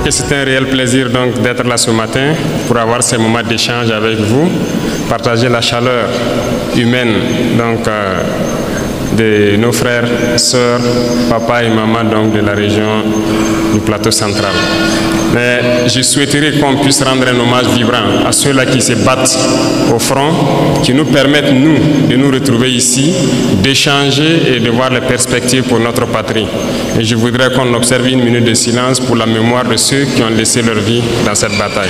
que c'est un réel plaisir donc d'être là ce matin pour avoir ces moments d'échange avec vous, partager la chaleur humaine donc de nos frères, sœurs, papa et maman donc de la région du plateau central. Mais je souhaiterais qu'on puisse rendre un hommage vibrant à ceux-là qui se battent au front, qui nous permettent, nous, de nous retrouver ici, d'échanger et de voir les perspectives pour notre patrie. Et je voudrais qu'on observe une minute de silence pour la mémoire de ceux qui ont laissé leur vie dans cette bataille.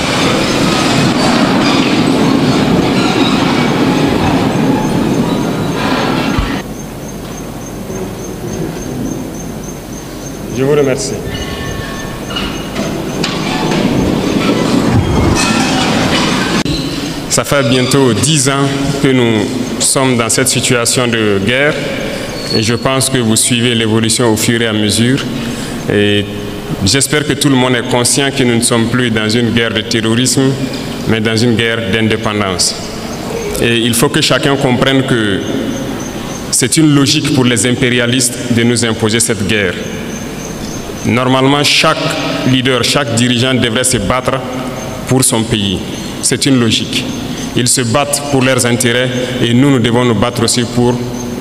Je vous remercie. Ça fait bientôt 10 ans que nous sommes dans cette situation de guerre et je pense que vous suivez l'évolution au fur et à mesure. Et j'espère que tout le monde est conscient que nous ne sommes plus dans une guerre de terrorisme, mais dans une guerre d'indépendance. Et il faut que chacun comprenne que c'est une logique pour les impérialistes de nous imposer cette guerre. Normalement, chaque leader, chaque dirigeant devrait se battre pour son pays. C'est une logique. Ils se battent pour leurs intérêts et nous devons nous battre aussi pour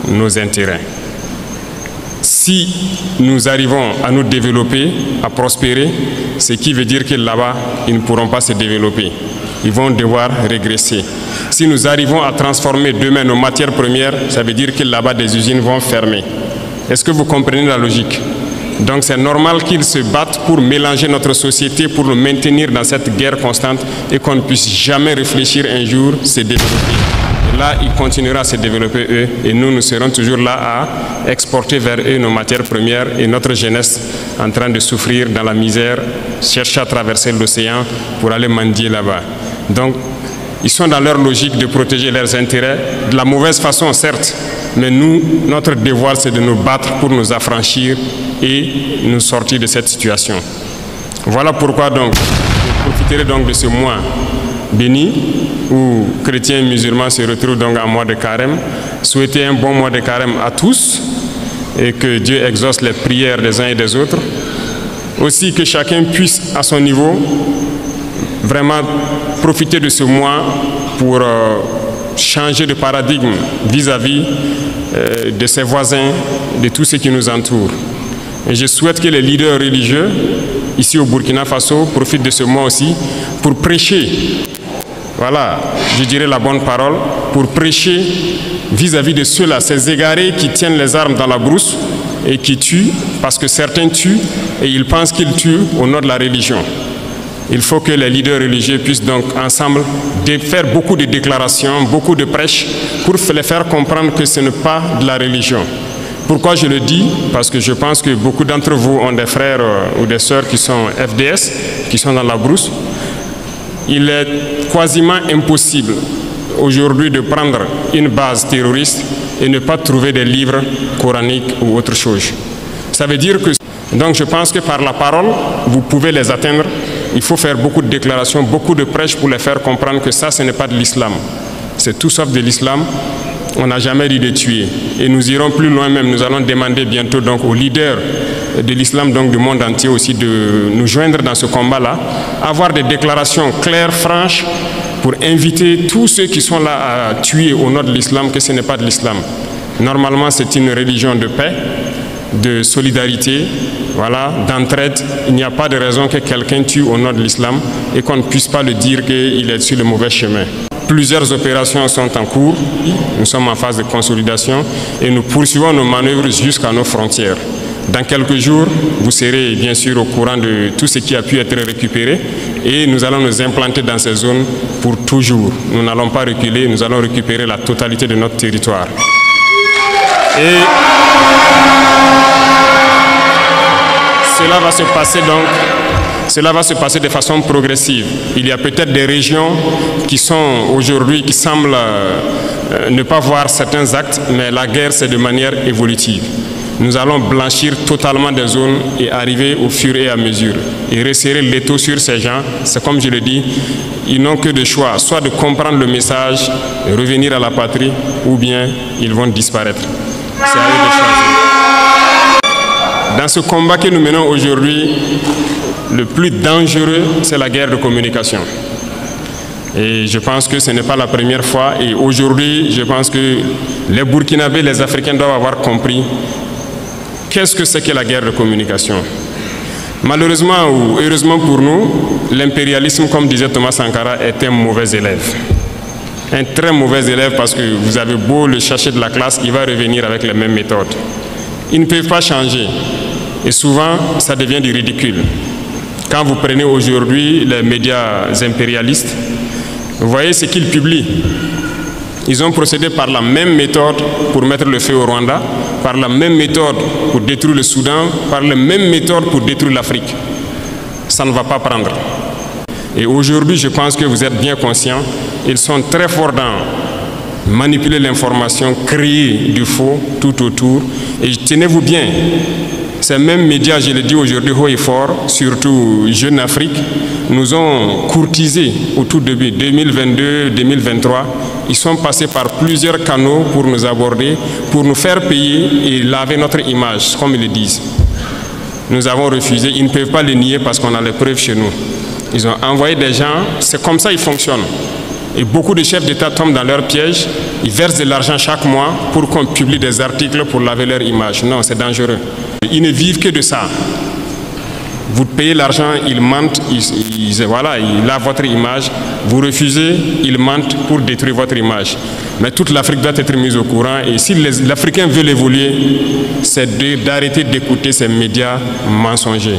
nos intérêts. Si nous arrivons à nous développer, à prospérer, ce qui veut dire que là-bas, ils ne pourront pas se développer. Ils vont devoir régresser. Si nous arrivons à transformer demain nos matières premières, ça veut dire que là-bas, des usines vont fermer. Est-ce que vous comprenez la logique ? Donc c'est normal qu'ils se battent pour mélanger notre société, pour nous maintenir dans cette guerre constante et qu'on ne puisse jamais réfléchir un jour se développer. Et là, ils continueront à se développer eux et nous serons toujours là à exporter vers eux nos matières premières et notre jeunesse en train de souffrir dans la misère, chercher à traverser l'océan pour aller mendier là-bas. Donc, ils sont dans leur logique de protéger leurs intérêts, de la mauvaise façon certes, mais nous, notre devoir c'est de nous battre pour nous affranchir et nous sortir de cette situation. Voilà pourquoi donc, je profiterai donc de ce mois béni où chrétiens et musulmans se retrouvent donc en mois de carême. Souhaiter un bon mois de carême à tous et que Dieu exauce les prières des uns et des autres. Aussi que chacun puisse à son niveau vraiment profiter de ce mois pour changer de paradigme vis-à-vis de ses voisins, de tous ceux qui nous entourent. Et je souhaite que les leaders religieux, ici au Burkina Faso, profitent de ce mois aussi pour prêcher, voilà, je dirais la bonne parole, pour prêcher vis-à-vis de ceux-là, ces égarés qui tiennent les armes dans la brousse et qui tuent, parce que certains tuent et ils pensent qu'ils tuent au nom de la religion. Il faut que les leaders religieux puissent donc ensemble faire beaucoup de déclarations, beaucoup de prêches pour les faire comprendre que ce n'est pas de la religion. Pourquoi je le dis? Parce que je pense que beaucoup d'entre vous ont des frères ou des sœurs qui sont FDS, qui sont dans la brousse. Il est quasiment impossible aujourd'hui de prendre une base terroriste et ne pas trouver des livres coraniques ou autre chose. Ça veut dire que, donc je pense que par la parole, vous pouvez les atteindre. Il faut faire beaucoup de déclarations, beaucoup de prêches pour les faire comprendre que ça, ce n'est pas de l'islam. C'est tout sauf de l'islam. On n'a jamais dit de tuer. Et nous irons plus loin même. Nous allons demander bientôt donc aux leaders de l'islam, donc du monde entier aussi, de nous joindre dans ce combat-là. Avoir des déclarations claires, franches, pour inviter tous ceux qui sont là à tuer au nom de l'islam, que ce n'est pas de l'islam. Normalement, c'est une religion de paix, de solidarité, voilà, d'entraide. Il n'y a pas de raison que quelqu'un tue au nom de l'islam et qu'on ne puisse pas le dire qu'il est sur le mauvais chemin. Plusieurs opérations sont en cours, nous sommes en phase de consolidation et nous poursuivons nos manœuvres jusqu'à nos frontières. Dans quelques jours, vous serez bien sûr au courant de tout ce qui a pu être récupéré et nous allons nous implanter dans ces zones pour toujours. Nous n'allons pas reculer, nous allons récupérer la totalité de notre territoire. Et cela va se passer donc, cela va se passer de façon progressive. Il y a peut-être des régions qui sont aujourd'hui, qui semblent ne pas voir certains actes, mais la guerre c'est de manière évolutive. Nous allons blanchir totalement des zones et arriver au fur et à mesure. Et resserrer l'étau sur ces gens, c'est comme je le dis, ils n'ont que de choix, soit de comprendre le message, de revenir à la patrie, ou bien ils vont disparaître. C'est à eux de choisir. Dans ce combat que nous menons aujourd'hui, le plus dangereux, c'est la guerre de communication. Et je pense que ce n'est pas la première fois. Et aujourd'hui, je pense que les Burkinabés, les Africains doivent avoir compris qu'est-ce que c'est que la guerre de communication. Malheureusement ou heureusement pour nous, l'impérialisme, comme disait Thomas Sankara, est un mauvais élève. Un très mauvais élève parce que vous avez beau le chercher de la classe, il va revenir avec les mêmes méthodes. Ils ne peuvent pas changer. Et souvent, ça devient du ridicule. Quand vous prenez aujourd'hui les médias impérialistes, vous voyez ce qu'ils publient. Ils ont procédé par la même méthode pour mettre le feu au Rwanda, par la même méthode pour détruire le Soudan, par la même méthode pour détruire l'Afrique. Ça ne va pas prendre. Et aujourd'hui, je pense que vous êtes bien conscients, ils sont très forts dans manipuler l'information, créer du faux tout autour. Et tenez-vous bien, ces mêmes médias, je le dis aujourd'hui haut et fort, surtout Jeune Afrique, nous ont courtisés au tout début, 2022-2023. Ils sont passés par plusieurs canaux pour nous aborder, pour nous faire payer et laver notre image, comme ils le disent. Nous avons refusé, ils ne peuvent pas le nier parce qu'on a les preuves chez nous. Ils ont envoyé des gens, c'est comme ça qu'ils fonctionnent. Et beaucoup de chefs d'État tombent dans leur piège, ils versent de l'argent chaque mois pour qu'on publie des articles pour laver leur image. Non, c'est dangereux. Ils ne vivent que de ça. Vous payez l'argent, ils mentent, ils lavent votre image. Vous refusez, ils mentent pour détruire votre image. Mais toute l'Afrique doit être mise au courant. Et si l'Africain veut évoluer, c'est d'arrêter d'écouter ces médias mensongers.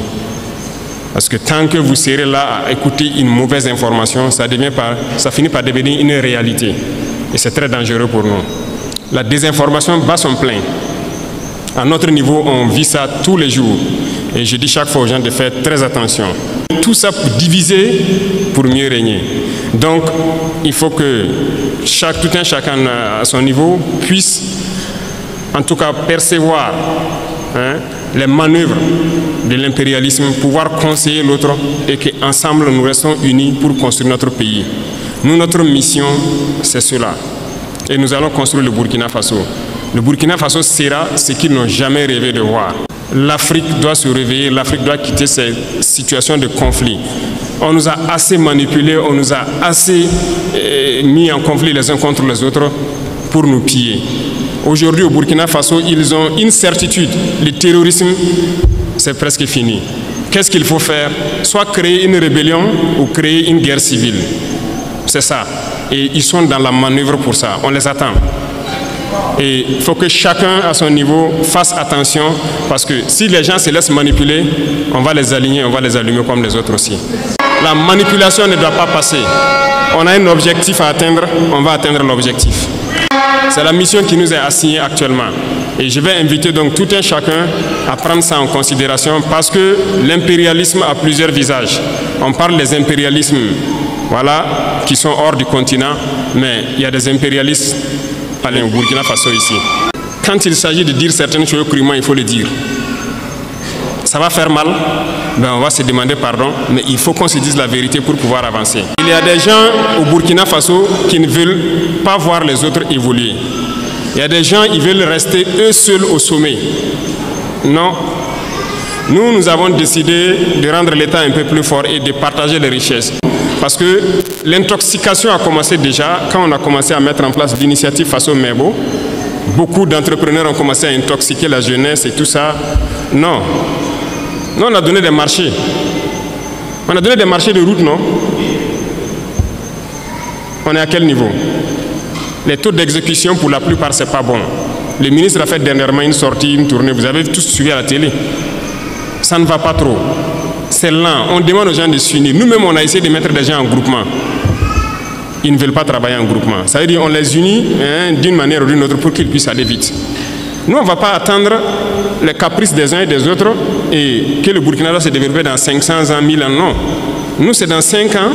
Parce que tant que vous serez là à écouter une mauvaise information, ça finit par devenir une réalité. Et c'est très dangereux pour nous. La désinformation bat son plein. À notre niveau, on vit ça tous les jours. Et je dis chaque fois aux gens de faire très attention. Tout ça pour diviser, pour mieux régner. Donc, il faut que tout un chacun à son niveau puisse, en tout cas, percevoir les manœuvres de l'impérialisme, pouvoir conseiller l'autre et qu'ensemble nous restons unis pour construire notre pays. Nous, notre mission, c'est cela. Et nous allons construire le Burkina Faso. Le Burkina Faso sera ce qu'ils n'ont jamais rêvé de voir. L'Afrique doit se réveiller, l'Afrique doit quitter ces situations de conflit. On nous a assez manipulés, on nous a assez mis en conflit les uns contre les autres pour nous piller. Aujourd'hui, au Burkina Faso, ils ont une certitude. Le terrorisme, c'est presque fini. Qu'est-ce qu'il faut faire? Soit créer une rébellion ou créer une guerre civile. C'est ça. Et ils sont dans la manœuvre pour ça. On les attend. Et il faut que chacun à son niveau fasse attention parce que si les gens se laissent manipuler, on va les aligner, on va les allumer comme les autres aussi. La manipulation ne doit pas passer. On a un objectif à atteindre, on va atteindre l'objectif. C'est la mission qui nous est assignée actuellement. Et je vais inviter donc tout un chacun à prendre ça en considération parce que l'impérialisme a plusieurs visages. On parle des impérialismes qui sont hors du continent, mais il y a des impérialistes au Burkina Faso ici. Quand il s'agit de dire certaines choses crûment, il faut le dire. Ça va faire mal, on va se demander pardon, mais il faut qu'on se dise la vérité pour pouvoir avancer. Il y a des gens au Burkina Faso qui ne veulent pas voir les autres évoluer. Il y a des gens qui veulent rester eux seuls au sommet. Non. Nous avons décidé de rendre l'État un peu plus fort et de partager les richesses. Parce que l'intoxication a commencé déjà quand on a commencé à mettre en place l'initiative Faso Mebo. Beaucoup d'entrepreneurs ont commencé à intoxiquer la jeunesse et tout ça. Non. Nous, on a donné des marchés. On a donné des marchés de route, non? On est à quel niveau? Les taux d'exécution, pour la plupart, ce n'est pas bon. Le ministre a fait dernièrement une sortie, une tournée. Vous avez tous suivi à la télé. Ça ne va pas trop. C'est lent. On demande aux gens de s'unir. Nous-mêmes, on a essayé de mettre des gens en groupement. Ils ne veulent pas travailler en groupement. Ça veut dire qu'on les unit d'une manière ou d'une autre pour qu'ils puissent aller vite. Nous, on ne va pas attendre les caprices des uns et des autres et que le Burkina doit se développer dans 500 ans, 1000 ans. Non. Nous, c'est dans 5 ans,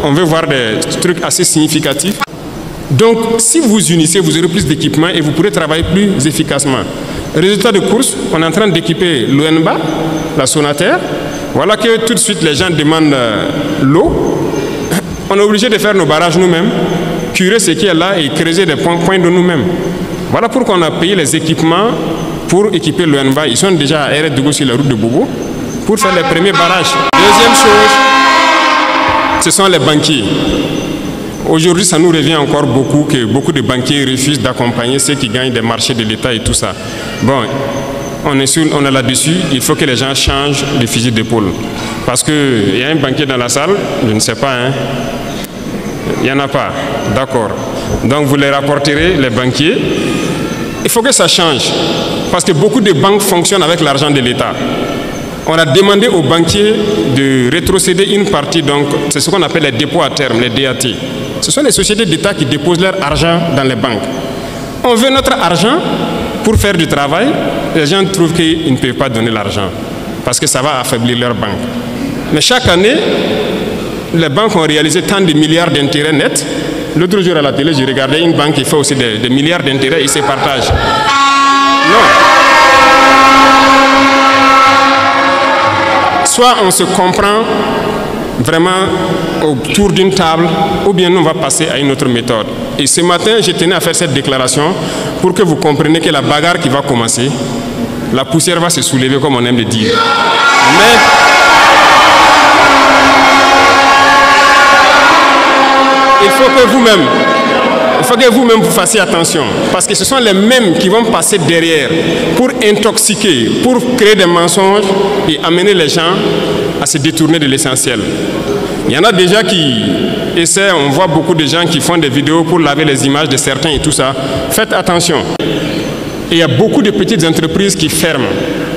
on veut voir des trucs assez significatifs. Donc, si vous vous unissez, vous aurez plus d'équipement et vous pourrez travailler plus efficacement. Résultat de course, on est en train d'équiper l'ONBA, la Sonater. Voilà que tout de suite, les gens demandent l'eau. On est obligé de faire nos barrages nous-mêmes, curer ce qui est là et creuser des points de nous-mêmes. Voilà pourquoi on a payé les équipements pour équiper l'ONBA. Ils sont déjà à Eredougou sur la route de Bobo pour faire les premiers barrages. Deuxième chose, ce sont les banquiers. Aujourd'hui, ça nous revient encore beaucoup que beaucoup de banquiers refusent d'accompagner ceux qui gagnent des marchés de l'État et tout ça. Bon, on est là-dessus, il faut que les gens changent de fusil d'épaule. Parce qu'il y a un banquier dans la salle, je ne sais pas, hein. Il n'y en a pas, d'accord. Donc vous les rapporterez, les banquiers. Il faut que ça change, parce que beaucoup de banques fonctionnent avec l'argent de l'État. On a demandé aux banquiers de rétrocéder une partie, donc c'est ce qu'on appelle les dépôts à terme, les DAT. Ce sont les sociétés d'État qui déposent leur argent dans les banques. On veut notre argent pour faire du travail. Les gens trouvent qu'ils ne peuvent pas donner l'argent parce que ça va affaiblir leur banque. Mais chaque année, les banques ont réalisé tant de milliards d'intérêts nets. L'autre jour à la télé, j'ai regardé une banque qui fait aussi des milliards d'intérêts et ils se partagent. Non. Soit on se comprend vraiment autour d'une table, ou bien nous on va passer à une autre méthode. Et ce matin, je tenais à faire cette déclaration pour que vous compreniez que la bagarre qui va commencer, la poussière va se soulever comme on aime le dire. Mais il faut que vous-même vous fassiez attention, parce que ce sont les mêmes qui vont passer derrière pour intoxiquer, pour créer des mensonges et amener les gens à se détourner de l'essentiel. Il y en a déjà qui essaient, on voit beaucoup de gens qui font des vidéos pour laver les images de certains et tout ça. Faites attention. Et il y a beaucoup de petites entreprises qui ferment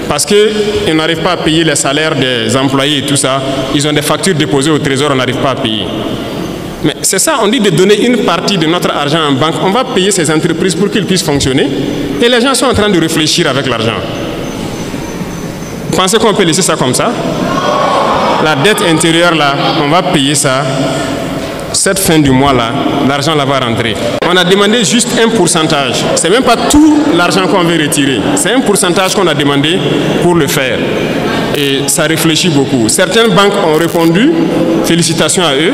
parce qu'ils n'arrivent pas à payer les salaires des employés et tout ça. Ils ont des factures déposées au trésor, on n'arrive pas à payer. Mais c'est ça, on dit de donner une partie de notre argent en banque. On va payer ces entreprises pour qu'ils puissent fonctionner. Et les gens sont en train de réfléchir avec l'argent. Vous pensez qu'on peut laisser ça comme ça? La dette intérieure, là, on va payer ça. Cette fin du mois, là, l'argent là va rentrer. On a demandé juste un pourcentage. Ce n'est même pas tout l'argent qu'on veut retirer. C'est un pourcentage qu'on a demandé pour le faire. Et ça réfléchit beaucoup. Certaines banques ont répondu, félicitations à eux,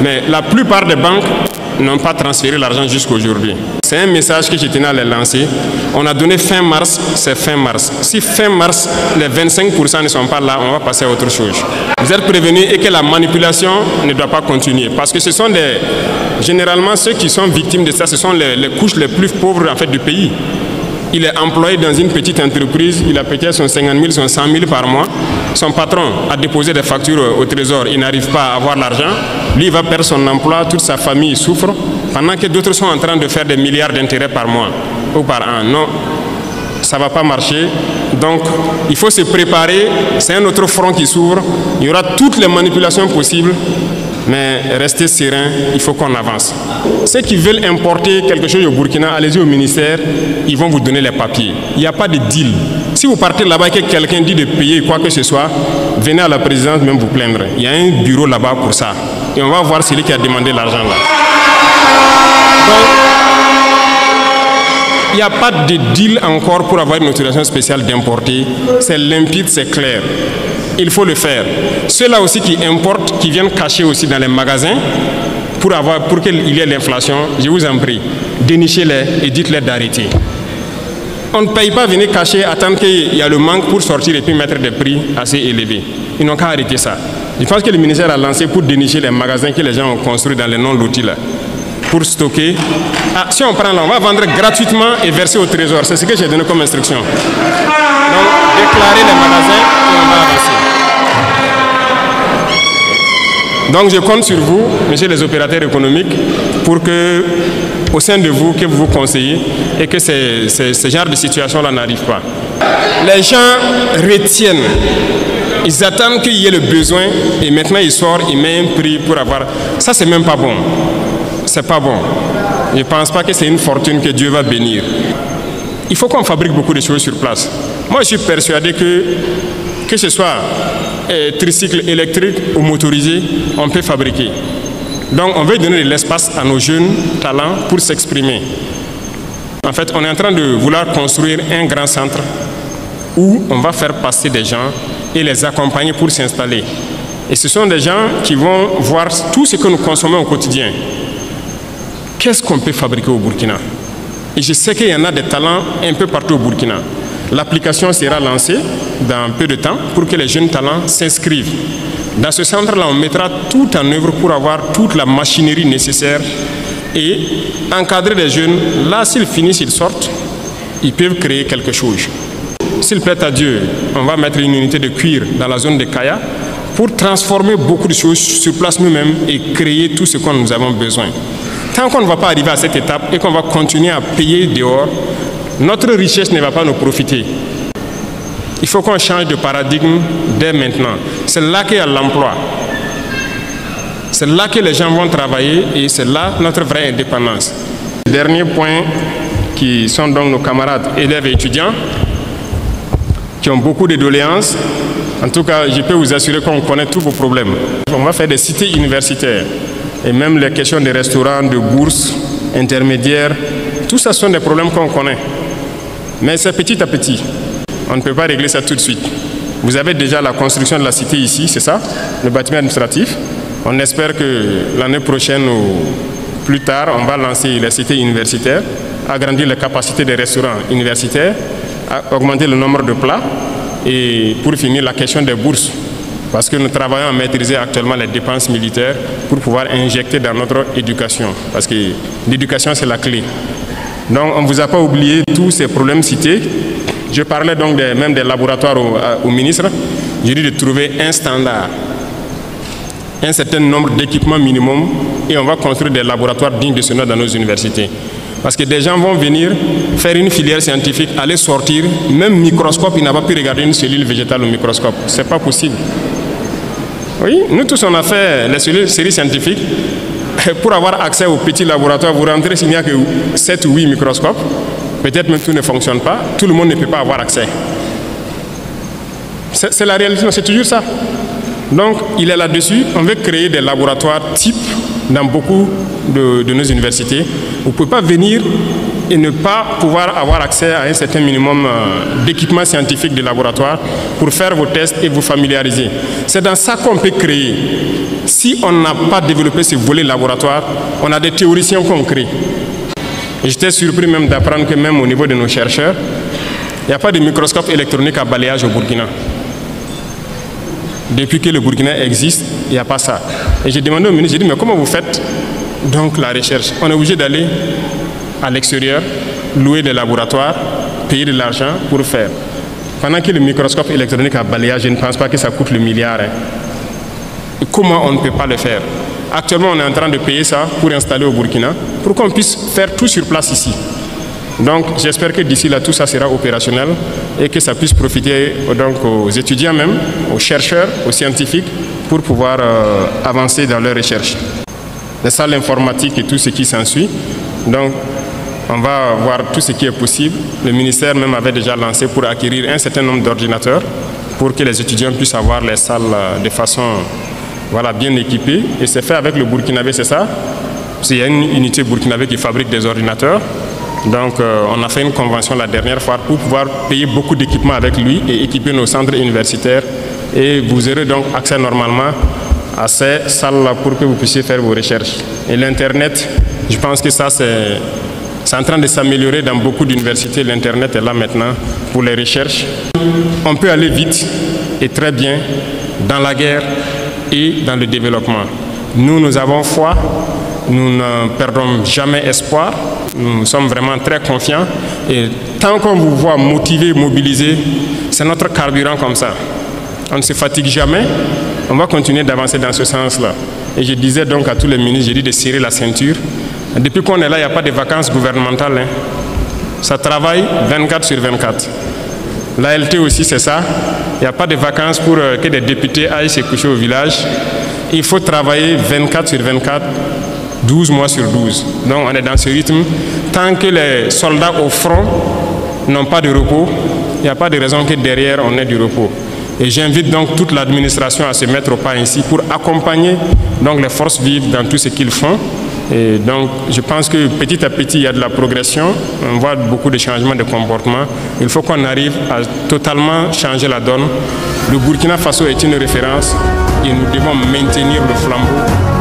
mais la plupart des banques n'ont pas transféré l'argent jusqu'à aujourd'hui. C'est un message que je tenais à les lancer. On a donné fin mars, c'est fin mars. Si fin mars, les 25% ne sont pas là, on va passer à autre chose. Vous êtes prévenus et que la manipulation ne doit pas continuer. Parce que ce sont généralement ceux qui sont victimes de ça, ce sont les couches les plus pauvres en fait, du pays. Il est employé dans une petite entreprise, il a peut-être son 50 000, son 100 000 par mois. Son patron a déposé des factures au trésor, il n'arrive pas à avoir l'argent. Lui, il va perdre son emploi, toute sa famille souffre, pendant que d'autres sont en train de faire des milliards d'intérêts par mois ou par an. Non, ça ne va pas marcher. Donc, il faut se préparer. C'est un autre front qui s'ouvre. Il y aura toutes les manipulations possibles. Mais restez serein, il faut qu'on avance. Ceux qui veulent importer quelque chose au Burkina, allez-y au ministère, ils vont vous donner les papiers. Il n'y a pas de deal. Si vous partez là-bas et que quelqu'un dit de payer quoi que ce soit, venez à la présidence même vous plaindre. Il y a un bureau là-bas pour ça. Et on va voir celui qui a demandé l'argent là. Donc, il n'y a pas de deal encore pour avoir une autorisation spéciale d'importer. C'est limpide, c'est clair. Il faut le faire. Ceux-là aussi qui importent, qui viennent cacher aussi dans les magasins pour qu'il y ait l'inflation, je vous en prie, dénichez-les et dites-les d'arrêter. On ne paye pas venir cacher, attendre qu'il y a le manque pour sortir et puis mettre des prix assez élevés. Ils n'ont qu'à arrêter ça. Je pense que le ministère a lancé pour dénicher les magasins que les gens ont construits dans les non-lotis là, pour stocker. Ah, si on prend là, on va vendre gratuitement et verser au trésor. C'est ce que j'ai donné comme instruction. Donc, déclarer les magasins et on va avancer. Donc, je compte sur vous, messieurs les opérateurs économiques, pour que, au sein de vous, que vous vous conseillez et que ce genre de situation-là n'arrive pas. Les gens retiennent. Ils attendent qu'il y ait le besoin et maintenant ils sortent, ils mettent un prix pour avoir... Ça, c'est même pas bon. C'est pas bon. Je ne pense pas que c'est une fortune que Dieu va bénir. Il faut qu'on fabrique beaucoup de choses sur place. Moi, je suis persuadé que ce soit tricycle électrique ou motorisé, on peut fabriquer. Donc, on veut donner de l'espace à nos jeunes talents pour s'exprimer. En fait, on est en train de vouloir construire un grand centre où on va faire passer des gens et les accompagner pour s'installer. Et ce sont des gens qui vont voir tout ce que nous consommons au quotidien. Qu'est-ce qu'on peut fabriquer au Burkina? Et je sais qu'il y en a des talents un peu partout au Burkina. L'application sera lancée dans peu de temps pour que les jeunes talents s'inscrivent. Dans ce centre-là, on mettra tout en œuvre pour avoir toute la machinerie nécessaire et encadrer les jeunes. Là, s'ils finissent, ils sortent, ils peuvent créer quelque chose. S'il plaît à Dieu, on va mettre une unité de cuir dans la zone de Kaya pour transformer beaucoup de choses sur place nous-mêmes et créer tout ce que nous avons besoin. Tant qu'on ne va pas arriver à cette étape et qu'on va continuer à payer dehors, notre richesse ne va pas nous profiter. Il faut qu'on change de paradigme dès maintenant. C'est là qu'il y a l'emploi. C'est là que les gens vont travailler et c'est là notre vraie indépendance. Dernier point, qui sont donc nos camarades élèves et étudiants, qui ont beaucoup de doléances. En tout cas, je peux vous assurer qu'on connaît tous vos problèmes. On va faire des cités universitaires et même les questions des restaurants, de bourses, intermédiaires. Tout ça sont des problèmes qu'on connaît. Mais c'est petit à petit. On ne peut pas régler ça tout de suite. Vous avez déjà la construction de la cité ici, c'est ça, le bâtiment administratif. On espère que l'année prochaine ou plus tard, on va lancer les cités universitaires, agrandir les capacités des restaurants universitaires, augmenter le nombre de plats et pour finir la question des bourses. Parce que nous travaillons à maîtriser actuellement les dépenses militaires pour pouvoir injecter dans notre éducation. Parce que l'éducation, c'est la clé. Donc, on ne vous a pas oublié tous ces problèmes cités. Je parlais donc même des laboratoires au ministre. J'ai dit de trouver un standard, un certain nombre d'équipements minimum et on va construire des laboratoires dignes de ce nom dans nos universités. Parce que des gens vont venir faire une filière scientifique, aller sortir, même microscope, il n'a pas pu regarder une cellule végétale au microscope. Ce n'est pas possible. Oui, nous tous on a fait les séries scientifiques. Pour avoir accès au petit laboratoire, vous rentrez s'il n'y a que 7 ou 8 microscopes. Peut-être même tout ne fonctionne pas. Tout le monde ne peut pas avoir accès. C'est la réalité, c'est toujours ça. Donc, il est là-dessus. On veut créer des laboratoires types dans beaucoup de nos universités. Vous ne pouvez pas venir et ne pas pouvoir avoir accès à un certain minimum d'équipements scientifiques de laboratoire pour faire vos tests et vous familiariser. C'est dans ça qu'on peut créer. Si on n'a pas développé ce volet laboratoire, on a des théoriciens qu'on crée. J'étais surpris même d'apprendre que même au niveau de nos chercheurs, il n'y a pas de microscope électronique à balayage au Burkina. Depuis que le Burkina existe, il n'y a pas ça. Et j'ai demandé au ministre, j'ai dit, mais comment vous faites donc la recherche? On est obligé d'aller à l'extérieur, louer des laboratoires, payer de l'argent pour faire. Pendant que le microscope électronique à balayage, je ne pense pas que ça coûte le milliard. Et comment on ne peut pas le faire? Actuellement, on est en train de payer ça pour installer au Burkina, pour qu'on puisse faire tout sur place ici. Donc, j'espère que d'ici là, tout ça sera opérationnel et que ça puisse profiter donc, aux étudiants même, aux chercheurs, aux scientifiques, pour pouvoir avancer dans leurs recherches. Les salles informatiques et tout ce qui s'ensuit. Donc, on va voir tout ce qui est possible. Le ministère même avait déjà lancé pour acquérir un certain nombre d'ordinateurs pour que les étudiants puissent avoir les salles de façon bien équipées. Et c'est fait avec le Burkinabé, c'est ça? Il y a une unité burkinabé qui fabrique des ordinateurs. Donc, on a fait une convention la dernière fois pour pouvoir payer beaucoup d'équipements avec lui et équiper nos centres universitaires. Et vous aurez donc accès normalement à ces salles-là pour que vous puissiez faire vos recherches. Et l'Internet, je pense que ça, c'est en train de s'améliorer dans beaucoup d'universités. L'Internet est là maintenant pour les recherches. On peut aller vite et très bien dans la guerre et dans le développement. Nous avons foi. Nous ne perdons jamais espoir. Nous sommes vraiment très confiants. Et tant qu'on vous voit motivé, mobilisé, c'est notre carburant comme ça. On ne se fatigue jamais. On va continuer d'avancer dans ce sens-là. Et je disais donc à tous les ministres, j'ai dit de serrer la ceinture. Depuis qu'on est là, il n'y a pas de vacances gouvernementales. Ça travaille 24 sur 24. L'ALT aussi, c'est ça. Il n'y a pas de vacances pour que des députés aillent se coucher au village. Il faut travailler 24 sur 24. 12 mois sur 12. Donc on est dans ce rythme. Tant que les soldats au front n'ont pas de repos, il n'y a pas de raison que derrière on ait du repos. Et j'invite donc toute l'administration à se mettre au pas ainsi pour accompagner donc les forces vives dans tout ce qu'ils font. Et donc je pense que petit à petit il y a de la progression, on voit beaucoup de changements de comportement. Il faut qu'on arrive à totalement changer la donne. Le Burkina Faso est une référence et nous devons maintenir le flambeau.